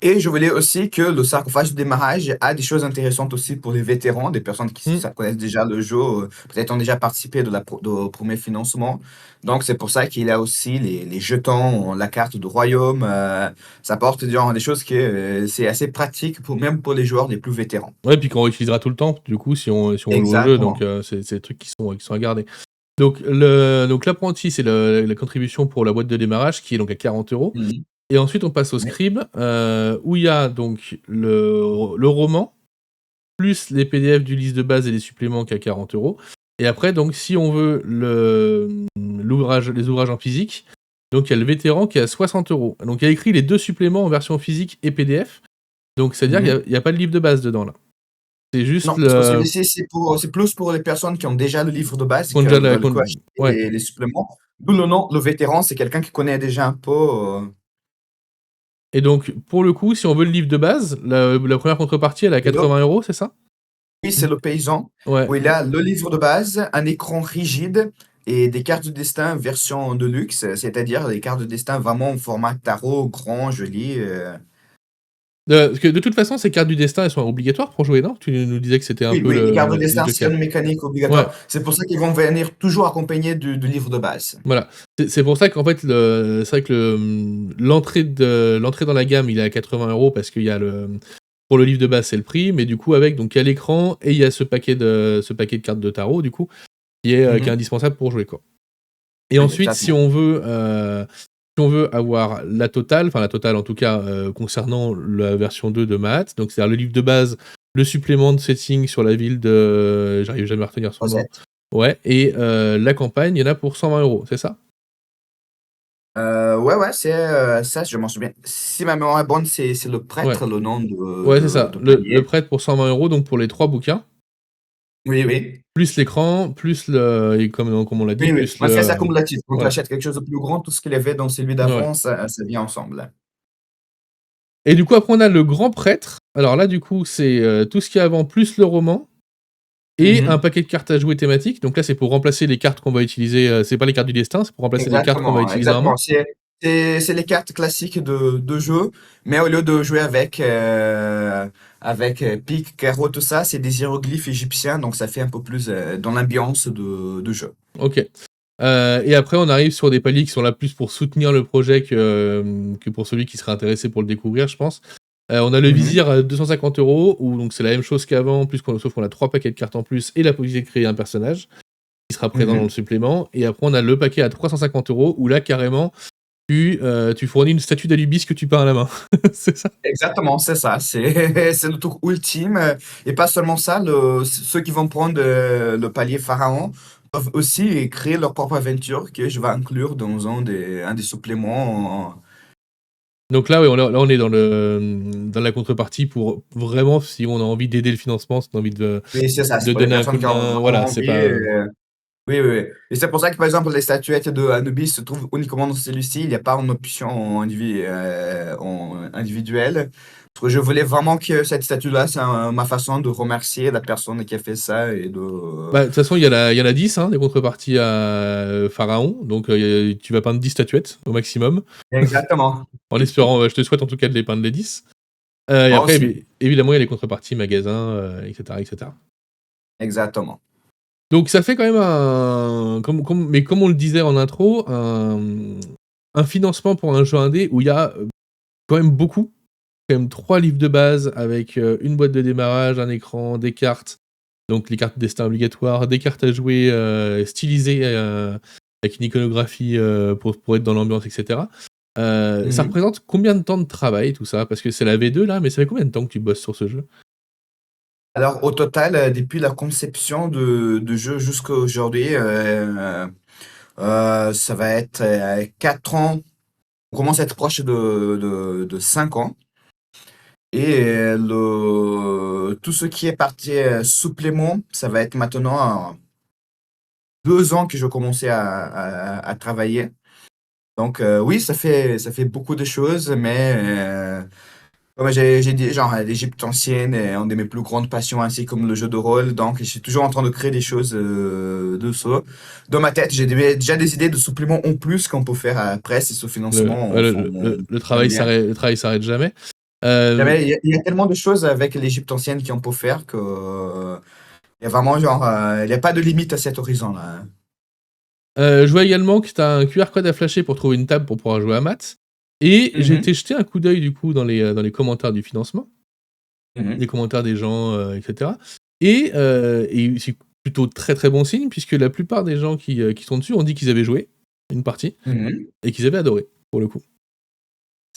S2: Et je voulais aussi que le sarcophage de démarrage a des choses intéressantes aussi pour les vétérans, des personnes qui
S1: Mmh.
S2: connaissent déjà le jeu, peut-être ont déjà participé au premier financement. Donc c'est pour ça qu'il a aussi les jetons, la carte du royaume. Ça apporte genre, des choses que c'est assez pratique même pour les joueurs les plus vétérans.
S1: Ouais, puis qu'on réutilisera tout le temps, du coup, si on joue au jeu, donc
S2: Exactement.
S1: c'est des trucs qui sont à garder. Donc l'apprenti, c'est la contribution pour la boîte de démarrage qui est donc à 40 €
S2: Mhm.
S1: et ensuite on passe au
S2: Ouais.
S1: scribe, où il y a donc le roman, plus les PDF du liste de base et les suppléments qui est à 40 € et après donc si on veut les ouvrages en physique, Donc il y a le vétéran qui est à 60 €. Donc il y a écrit les 2 suppléments en version physique et PDF. Donc c'est-à-dire
S2: Mhm.
S1: qu'il y a pas de livre de base dedans là. C'est juste
S2: Non, parce que
S1: le
S2: celui-ci, c'est plus pour les personnes qui ont déjà le livre de base et
S1: qu'on
S2: qui
S1: déjà la
S2: veulent
S1: qu'on
S2: que acheter
S1: ouais.
S2: les suppléments. D'où le nom, le vétéran, c'est quelqu'un qui connaît déjà un peu.
S1: Et donc pour le coup, si on veut le livre de base, la première contrepartie, elle est à
S2: Le-
S1: 80 €, c'est ça?
S2: oui, c'est le paysan,
S1: Ouais.
S2: où il a le livre de base, un écran rigide et des cartes de destin version de luxe, c'est-à-dire des cartes de destin vraiment au format tarot, grand, joli.
S1: Parce que de toute façon, ces cartes du destin, elles sont obligatoires pour jouer, non? Tu nous disais que c'était un
S2: Oui,
S1: peu
S2: oui, les cartes de
S1: les
S2: destin, c'est
S1: jokers.
S2: une mécanique
S1: Ouais,
S2: obligatoire. C'est pour ça qu'ils vont venir toujours accompagnés du livre de base.
S1: voilà. C'est pour ça qu'en fait, c'est vrai que l'entrée dans la gamme, il est à 80 € parce qu'il y a pour le livre de base, c'est le prix, mais du coup, avec, donc il y a l'écran et il y a ce paquet de cartes de tarot, du coup, qui est
S2: Mhm.
S1: indispensable pour jouer, quoi. Et
S2: Oui,
S1: ensuite, si
S2: exactement.
S1: on veut avoir la totale, enfin la totale en tout cas, concernant la version 2 de Mahat, donc c'est-à-dire le livre de base, le supplément de setting sur la ville de j'arrive jamais à retenir son nom.
S2: Rosette.
S1: Ouais, et la campagne, il y en a pour 120 €, c'est ça?
S2: Ouais, ouais, c'est ça, je m'en souviens. Si ma mémoire est bonne, c'est le
S1: Ouais,
S2: prêtre, le nom
S1: ouais, c'est ça.
S2: de
S1: Le
S2: palier.
S1: prêt pour 120 €, donc pour les 3 bouquins,
S2: Oui, oui.
S1: plus l'écran, plus le et comme on l'a dit,
S2: Oui, oui.
S1: plus
S2: Moi, c'est
S1: le
S2: accumulatif. Quand tu
S1: ouais,
S2: achètes quelque chose de plus grand, tout ce qu'il y avait dans celui
S1: ouais.
S2: d'avant, ça vient ensemble.
S1: Et du coup, après on a le grand prêtre. Alors là, du coup, c'est, tout ce qu'il y a avant, plus le roman. Et un
S2: Mhm.
S1: paquet de cartes à jouer thématiques. Donc là, c'est pour remplacer les cartes qu'on va utiliser, c'est pas les cartes du destin, c'est pour remplacer les cartes qu'on va
S2: Exactement,
S1: utiliser à un
S2: exactement.
S1: moment.
S2: C'est les cartes classiques de jeu, mais au lieu de jouer avec pique, carreau, tout ça, c'est des hiéroglyphes égyptiens, donc ça fait un peu plus dans l'ambiance de jeu.
S1: OK. Et après, on arrive sur des paliers qui sont là plus pour soutenir le projet que pour celui qui serait intéressé pour le découvrir, je pense. On a le
S2: Mhm.
S1: vizir à 250 € où donc c'est la même chose qu'avant, sauf qu'on a 3 paquets de cartes en plus et la possibilité de créer un personnage qui sera présent dans le
S2: Mhm.
S1: supplément. Et après, on a le paquet à 350 € où là, carrément, tu fournis une statue d'Anubis que tu peins à la main. C'est ça?
S2: Exactement, c'est ça. C'est le truc ultime. Et pas seulement ça, ceux qui vont prendre le palier pharaon peuvent aussi créer leur propre aventure que je vais inclure dans un des suppléments.
S1: Donc là, oui, on est dans la contrepartie pour vraiment, si on a envie d'aider le financement, si on a envie
S2: Oui, c'est ça. C'est
S1: de
S2: pour les
S1: donner un coup
S2: personnes
S1: de
S2: qui ont
S1: main,
S2: vraiment
S1: voilà, c'est
S2: envie.
S1: pas
S2: Oui, oui, oui. Et c'est pour ça que, par exemple, les statuettes de Anubis se trouvent uniquement dans celui-ci. Il n'y a pas une option en individuelle. Parce que je voulais vraiment que cette statue-là, c'est ma façon de remercier la personne qui a fait ça et
S1: bah, de toute façon, il y en a 10, hein, des contreparties à Pharaon, donc tu vas peindre 10 statuettes au maximum,
S2: Exactement.
S1: en espérant, je te souhaite en tout cas de les peindre les 10. Et
S2: Moi
S1: après,
S2: aussi.
S1: évidemment, il y a les contreparties magasins, et cetera, et cetera.
S2: Exactement.
S1: Donc ça fait quand même mais comme on le disait en intro, un financement pour un jeu indé où il y a, quand même beaucoup. Quand même 3 livres de base avec, une boîte de démarrage, un écran, des cartes, donc les cartes destin obligatoires, des cartes à jouer, stylisées, avec une iconographie, pour être dans l'ambiance et cetera. Ça
S2: Mhm.
S1: représente combien de temps de travail tout ça? Parce que c'est la V2 là, mais ça fait combien de temps que tu bosses sur ce jeu?
S2: Alors, au total, depuis la conception de jeu jusqu'à aujourd'hui, ça va être 4 ans. On commence à être proche de 5 ans. Et tout ce qui est partie supplément, ça va être maintenant 2 ans que je commençais à travailler. Donc oui, ça fait beaucoup de choses, mais comme j'ai dit, genre l'Égypte ancienne est une de mes plus grandes passions, ainsi comme le jeu de rôle. Donc je suis toujours en train de créer des choses de ça. Dans ma tête, j'ai déjà des idées de suppléments en plus qu'on peut faire après si ce
S1: Le
S2: financement
S1: ouais, le
S2: fonctionne
S1: travail
S2: bien.
S1: s'arrête jamais. Hem,
S2: Il y a tellement de choses avec l'Égypte ancienne qu'on peut faire que il y a vraiment genre il n'y a pas de limite à cet horizon-là, hein.
S1: je vois également que tu as un QR code à flasher pour trouver une table pour pouvoir jouer à maths et j'ai
S2: Mhm,
S1: été jeter un coup d'œil du coup dans les commentaires du financement,
S2: mhm,
S1: les commentaires des gens, et cetera et c'est plutôt très, très bon signe puisque la plupart des gens qui sont dessus ont dit qu'ils avaient joué une partie
S2: mhm.
S1: et qu'ils avaient adoré, pour le coup.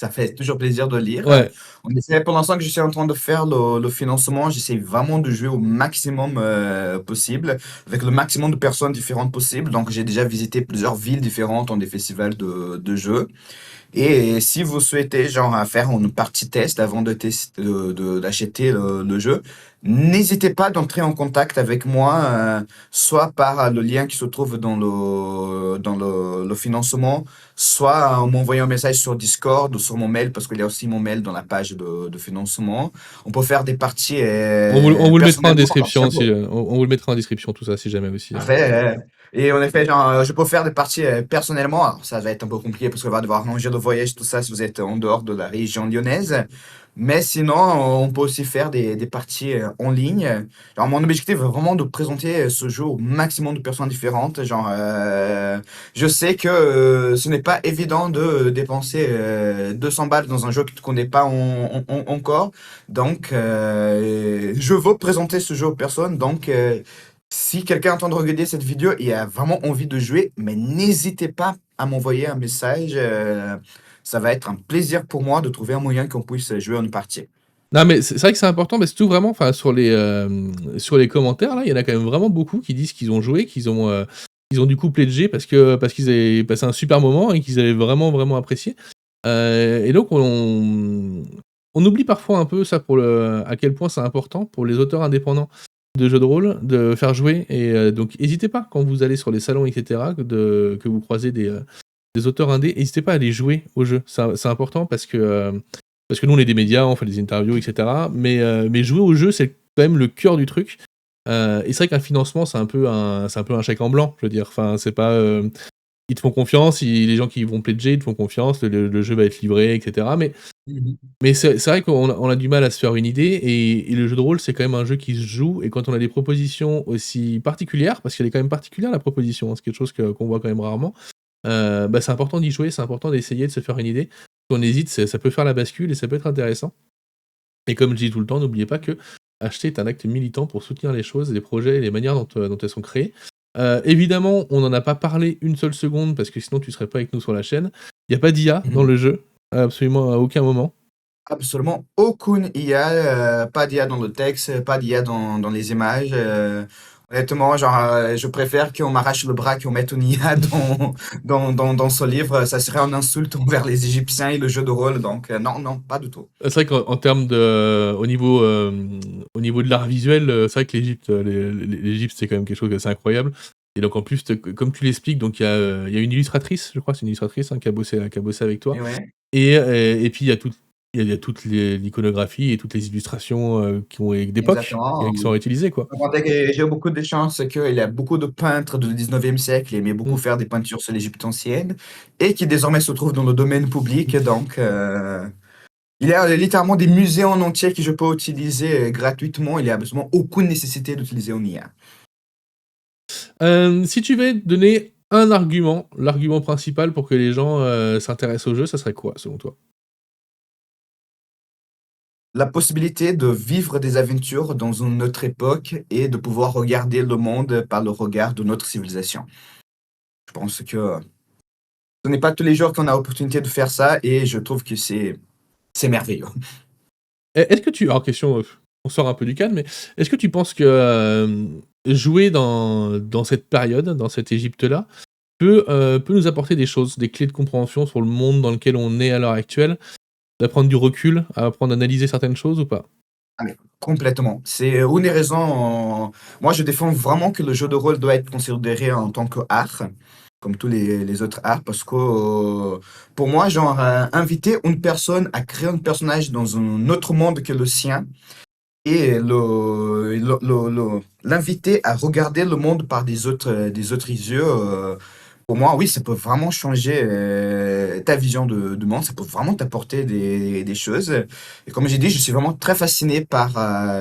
S2: Ça fait toujours plaisir de lire.
S1: Ouais.
S2: En effet, pour l'instant que je suis en train de faire le financement, j'essaie vraiment de jouer au maximum possible, avec le maximum de personnes différentes possibles. Donc, j'ai déjà visité plusieurs villes différentes dans des festivals de jeux. Et si vous souhaitez genre faire une partie test avant d'acheter le jeu, n'hésitez pas d'entrer en contact avec moi, soit par le lien qui se trouve dans le financement, soit en m'envoyant un message sur Discord ou sur mon mail, parce qu'il y a aussi mon mail dans la page de financement. On peut faire des parties
S1: On vous le mettra en
S2: personnellement.
S1: description si, on vous le mettra en description tout ça si jamais aussi.
S2: Parfait. Et en effet, genre, je peux faire des parties personnellement. Alors, ça va être un peu compliqué parce qu'on va devoir ranger le voyage, tout ça, si vous êtes en dehors de la région lyonnaise. Mais sinon, on peut aussi faire des parties en ligne. Genre, mon objectif est vraiment de présenter ce jeu au maximum de personnes différentes. Genre, je sais que ce n'est pas évident de dépenser 200 balles dans un jeu que tu ne connais pas encore. Donc, je veux présenter ce jeu aux personnes. Donc, si quelqu'un est en train de regarder cette vidéo et a vraiment envie de jouer, mais n'hésitez pas à m'envoyer un message. Ça va être un plaisir pour moi de trouver un moyen qu'on puisse jouer une partie.
S1: Non, mais c'est vrai que c'est important, mais surtout vraiment, enfin, sur les commentaires, là, il y en a quand même vraiment beaucoup qui disent qu'ils ont joué, qu'ils ont du coup pledgé parce qu'ils avaient passé un super moment et qu'ils avaient vraiment, vraiment apprécié. Et donc, on oublie parfois un peu ça à quel point c'est important pour les auteurs indépendants de jeux de rôle de faire jouer. Et donc, n'hésitez pas quand vous allez sur les salons, etc., que vous croisez des auteurs indés, n'hésitez pas à aller jouer au jeu. C'est important parce que nous, on est des médias, on fait des interviews, etc. Mais jouer au jeu, c'est quand même le cœur du truc. Et c'est vrai qu'un financement, c'est un peu un chèque en blanc, je veux dire. Enfin, c'est pas. Ils te font confiance, les gens qui vont pledger, ils te font confiance, le jeu va être livré, etc. Mais c'est vrai qu'on a du mal à se faire une idée. Et le jeu de rôle, c'est quand même un jeu qui se joue. Et quand on a des propositions aussi particulières, parce qu'elle est quand même particulière, la proposition, hein, c'est quelque chose qu'on voit quand même rarement, c'est important d'y jouer, c'est important d'essayer de se faire une idée. Si on hésite, ça peut faire la bascule et ça peut être intéressant. Et comme je dis tout le temps, n'oubliez pas que acheter est un acte militant pour soutenir les choses, les projets et les manières dont elles sont créées. Évidemment, on n'en a pas parlé une seule seconde parce que sinon tu serais pas avec nous sur la chaîne. Il n'y a pas d'IA dans le jeu, absolument à aucun moment.
S2: Absolument aucune IA, pas d'IA dans le texte, pas d'IA dans les images. Honnêtement, genre, je préfère qu'on m'arrache le bras qu'on mette une IA dans ce livre. Ça serait une insulte envers les Égyptiens et le jeu de rôle. Donc, non, non, pas du tout.
S1: C'est vrai qu'en termes au niveau de l'art visuel, c'est vrai que l'Égypte c'est quand même quelque chose d'assez incroyable. Et donc en plus, comme tu l'expliques, donc il y a une illustratrice, je crois, c'est une illustratrice qui a bossé avec toi.
S2: Et ouais,
S1: Et puis il y a toute l'iconographie et toutes les illustrations d'époque
S2: exactement.
S1: qui sont réutilisées, quoi.
S2: Faut compter que j'ai beaucoup de chance qu'il y a beaucoup de peintres du 19e siècle qui aimaient beaucoup
S1: Mm.
S2: faire des peintures sur l'Égypte ancienne et qui désormais se trouvent dans le domaine public. Donc, il y a littéralement des musées en entier que je peux utiliser gratuitement. Il n'y a absolument aucune nécessité d'utiliser une IA.
S1: Si tu devais donner un argument, l'argument principal pour que les gens s'intéressent au jeu, ça serait quoi, selon toi?
S2: La possibilité de vivre des aventures dans une autre époque et de pouvoir regarder le monde par le regard de notre civilisation. Je pense que ce n'est pas tous les jours qu'on a l'opportunité de faire ça et je trouve que c'est merveilleux.
S1: Est-ce que alors question, on sort un peu du cadre, mais est-ce que tu penses que jouer dans cette période, dans cette Égypte-là, peut nous apporter des choses, des clés de compréhension sur le monde dans lequel on est à l'heure actuelle, d'apprendre du recul, à apprendre à analyser certaines choses ou pas?
S2: Ah mais complètement. C'est une des raisons, moi je défends vraiment que le jeu de rôle doit être considéré en tant qu'art, comme tous les autres arts, parce que pour moi, genre, inviter une personne à créer un personnage dans un autre monde que le sien, et l'inviter à regarder le monde par des autres yeux, pour moi, oui, ça peut vraiment changer ta vision du monde, ça peut vraiment t'apporter des choses. Et comme j'ai dit, je suis vraiment très fasciné par la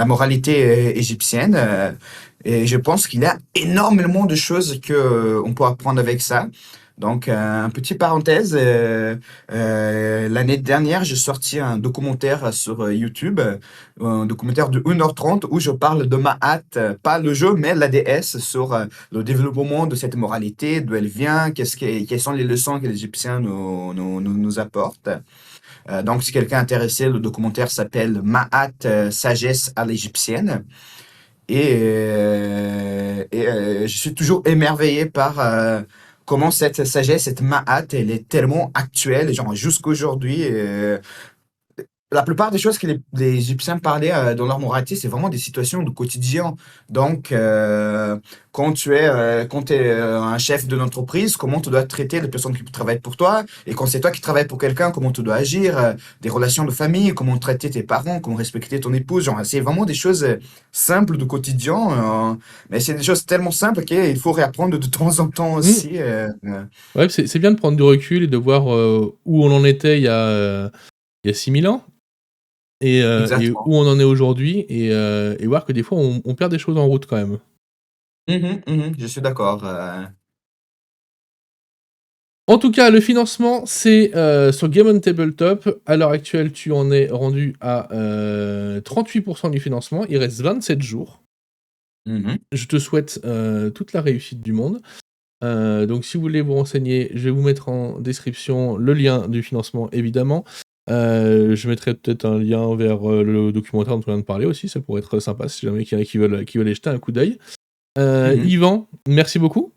S2: moralité égyptienne. Et je pense qu'il y a énormément de choses qu'on peut apprendre avec ça. Donc, un petit parenthèse, l'année dernière, j'ai sorti un documentaire sur YouTube, un documentaire de 1h30 où je parle de Ma'at, pas le jeu, mais la déesse, sur le développement de cette moralité, d'où elle vient, quelles sont les leçons que les Égyptiens nous apportent. Donc, si quelqu'un est intéressé, le documentaire s'appelle Ma'at, sagesse à l'égyptienne. Je suis toujours émerveillé par comment cette sagesse, cette Ma'at, elle est tellement actuelle, genre jusqu'aujourd'hui. La plupart des choses que les Égyptiens parlaient dans leur moralité, c'est vraiment des situations du quotidien. Donc, quand tu es un chef d'une entreprise, comment tu dois traiter les personnes qui travaillent pour toi, et quand c'est toi qui travailles pour quelqu'un, comment tu dois agir, des relations de famille, comment traiter tes parents, comment respecter ton épouse. Genre, c'est vraiment des choses simples du quotidien, mais c'est des choses tellement simples qu'il faut réapprendre de temps en temps
S1: Mmh.
S2: aussi.
S1: Ouais, c'est bien de prendre du recul et de voir, où on en était il y a 6000 ans et où
S2: Exactement.
S1: on en est aujourd'hui et voir que des fois on perd des choses en route quand même.
S2: Je suis d'accord.
S1: En tout cas, le financement, c'est, sur Game on Tabletop. À l'heure actuelle, tu en es rendu à, 38 du financement. Il reste 27 jours.
S2: Mhm.
S1: Je te souhaite, toute la réussite du monde. Donc si vous voulez vous renseigner, je vais vous mettre en description le lien du financement, évidemment. Je mettrai peut-être un lien vers, le documentaire dont on vient de parler aussi, ça pourrait être sympa si jamais il y en a qui veulent y jeter un coup d'œil.
S2: Mhm.
S1: Yvan, merci beaucoup.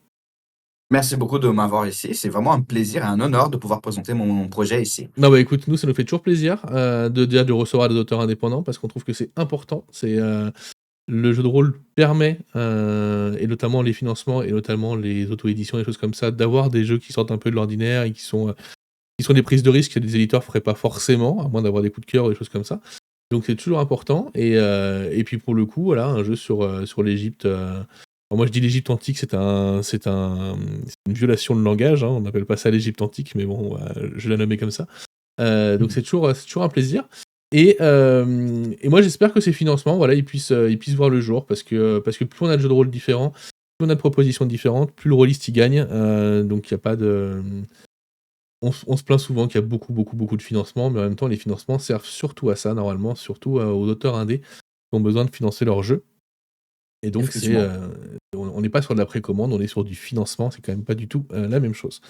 S2: Merci beaucoup de m'avoir ici. C'est vraiment un plaisir et un honneur de pouvoir présenter mon projet ici.
S1: Non, bah, écoute, nous, ça nous fait toujours plaisir, de recevoir des auteurs indépendants parce qu'on trouve que c'est important. Le jeu de rôle permet, et notamment les financements et notamment les auto-éditions, des choses comme ça, d'avoir des jeux qui sortent un peu de l'ordinaire et qui sont des prises de risques que les éditeurs feraient pas forcément, à moins d'avoir des coups de cœur ou des choses comme ça. Donc c'est toujours important et puis pour le coup, voilà, un jeu sur l'Égypte, alors moi je dis l'Égypte antique, c'est une violation de langage, hein, on n'appelle pas ça l'Égypte antique, mais bon, je l'ai nommé comme ça. Donc c'est toujours un plaisir et moi j'espère que ces financements, voilà, ils puissent voir le jour parce que plus on a de jeux de rôle différents, plus on a de propositions différentes, plus le rôliste y gagne, donc il y a pas de on se plaint souvent qu'il y a beaucoup, beaucoup, beaucoup de financements, mais en même temps, les financements servent surtout à ça, normalement, surtout aux auteurs indés qui ont besoin de financer leurs jeux. Et donc,
S2: Effectivement.
S1: on n'est pas sur de la précommande, on est sur du financement, c'est quand même pas du tout la même chose.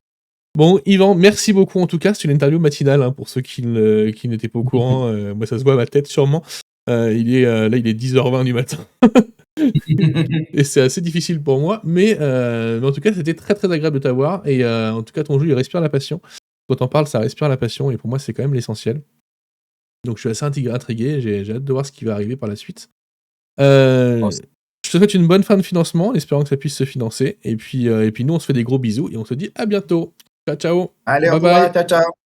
S1: Bon, Yvan, merci beaucoup en tout cas, c'est une interview matinale pour ceux qui n'étaient pas au courant. Moi, ça se voit à ma tête sûrement. Il est 10h20 du matin. Et c'est assez difficile pour moi, mais en tout cas, c'était très, très agréable de t'avoir et en tout cas, ton jeu, il respire la passion. Quand on parle, ça respire la passion et pour moi, c'est quand même l'essentiel. Donc je suis assez intrigué, j'ai hâte de voir ce qui va arriver par la suite.
S2: Bon,
S1: Je te souhaite une bonne fin de financement, en espérant que ça puisse se financer et puis nous, on se fait des gros bisous et on se dit à bientôt. Ciao, ciao.
S2: allez, au
S1: Bye
S2: revoir.
S1: bye.
S2: Ciao, ciao.